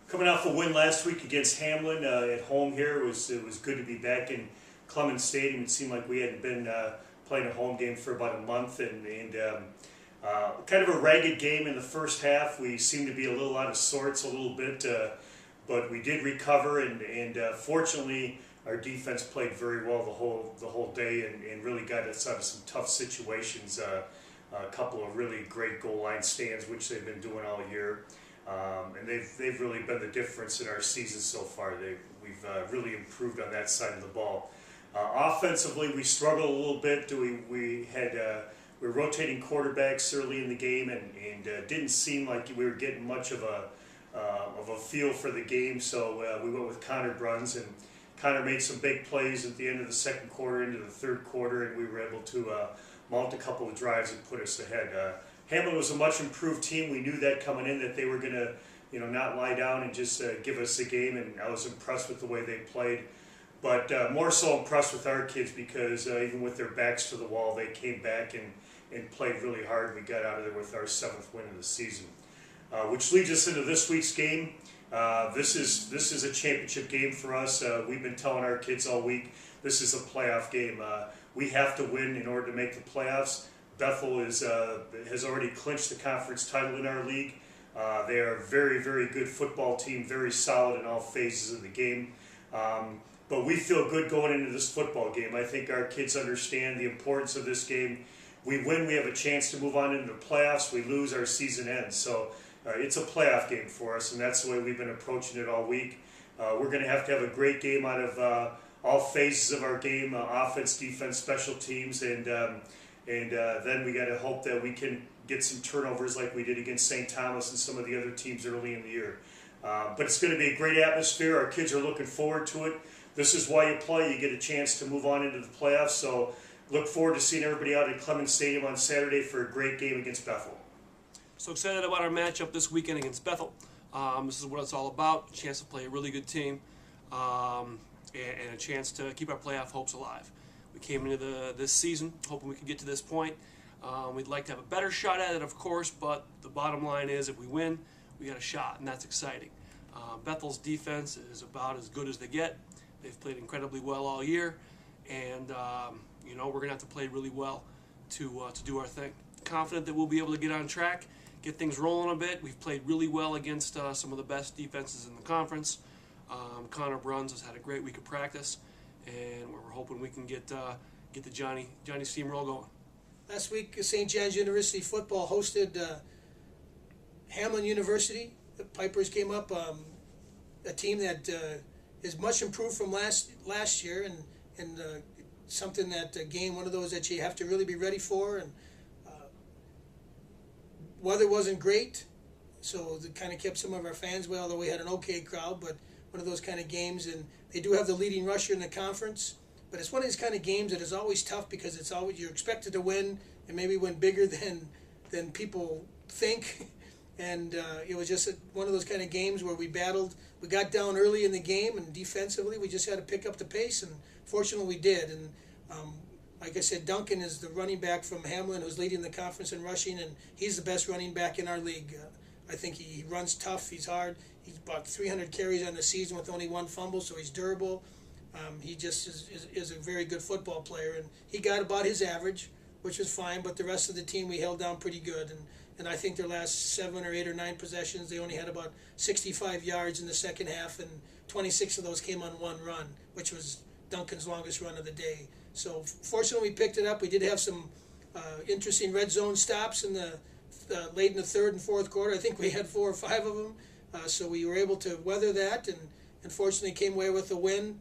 Coming off a win last week against Hamlin at home here, it was good to be back in Clemens Stadium. It seemed like we hadn't been playing a home game for about a month, and kind of a ragged game in the first half. We seemed to be a little out of sorts a little bit, but we did recover, and fortunately our defense played very well the whole day and really got us out of some tough situations. A couple of really great goal line stands, which they've been doing all year. And they've really been the difference in our season so far. We've really improved on that side of the ball. Offensively, we struggled a little bit. We were rotating quarterbacks early in the game, and didn't seem like we were getting much of a feel for the game. So we went with Connor Bruns, and Connor made some big plays at the end of the second quarter, into the third quarter, and we were able to mount a couple of drives and put us ahead. Hamlin was a much improved team. We knew that coming in, that they were going to, not lie down and just give us a game, and I was impressed with the way they played. But more so impressed with our kids, because even with their backs to the wall, they came back and played really hard. We got out of there with our 7th win of the season, which leads us into this week's game. This is a championship game for us. We've been telling our kids all week, this is a playoff game. We have to win in order to make the playoffs. Bethel has already clinched the conference title in our league. They are a very, very good football team, very solid in all phases of the game. But we feel good going into this football game. I think our kids understand the importance of this game. We win, we have a chance to move on into the playoffs. We lose, our season ends. So it's a playoff game for us, and that's the way we've been approaching it all week. We're going to have a great game out of all phases of our game, offense, defense, special teams, and then we got to hope that we can get some turnovers like we did against St. Thomas and some of the other teams early in the year. But it's going to be a great atmosphere. Our kids are looking forward to it. This is why you play. You get a chance to move on into the playoffs. So look forward to seeing everybody out at Clemens Stadium on Saturday for a great game against Bethel. So excited about our matchup this weekend against Bethel. This is what it's all about, a chance to play a really good team, and a chance to keep our playoff hopes alive. We came into this season hoping we could get to this point. We'd like to have a better shot at it, of course, but the bottom line is if we win, we got a shot, and that's exciting. Bethel's defense is about as good as they get. They've played incredibly well all year, and we're going to have to play really well to do our thing. Confident that we'll be able to get on track, get things rolling a bit. We've played really well against some of the best defenses in the conference. Connor Bruns has had a great week of practice, and we're hoping we can get the Johnny steamroll going. Last week, St. John's University football hosted Hamlin University. The Pipers came up, a team that is much improved from last year, and something that game, one of those that you have to really be ready for. And weather wasn't great, so it kind of kept some of our fans away, although we had an okay crowd. But one of those kind of games, and they do have the leading rusher in the conference. But it's one of these kind of games that is always tough, because it's always, you're expected to win and maybe win bigger than people think. And it was just one of those kind of games where we battled. We got down early in the game, and defensively we just had to pick up the pace, and fortunately we did. And like I said, Duncan is the running back from Hamlin who's leading the conference in rushing, and he's the best running back in our league. I think he runs tough, he's hard. He's about 300 carries on the season with only 1 fumble, so he's durable. He just is a very good football player, and he got about his average, which was fine, but the rest of the team we held down pretty good. And I think their last 7 or 8 or 9 possessions, they only had about 65 yards in the second half, and 26 of those came on 1 run, which was Duncan's longest run of the day. So fortunately we picked it up. We did have some interesting red zone stops in the late in the third and fourth quarter. I think we had 4 or 5 of them. So we were able to weather that, and fortunately came away with a win,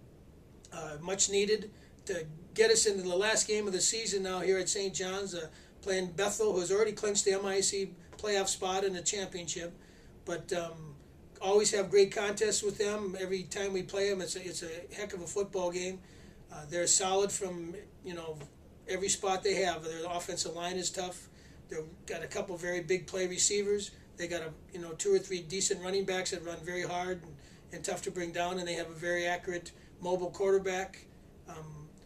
much needed, to get us into the last game of the season now here at St. John's, playing Bethel, who has already clinched the MIAC playoff spot in the championship. But always have great contests with them. Every time we play them, it's a heck of a football game. They're solid from every spot they have. Their offensive line is tough. They've got a couple very big play receivers. They got 2 or 3 decent running backs that run very hard and tough to bring down, and they have a very accurate mobile quarterback.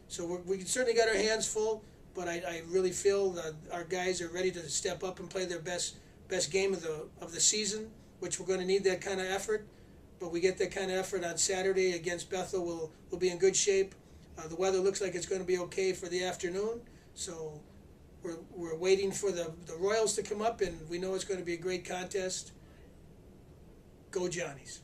So we certainly got our hands full, but I really feel that our guys are ready to step up and play their best game of the season, which we're going to need that kind of effort. but we get that kind of effort on Saturday against Bethel, we'll be in good shape. The weather looks like it's going to be okay for the afternoon, so we're waiting for the Royals to come up, and we know it's going to be a great contest. Go Johnnies.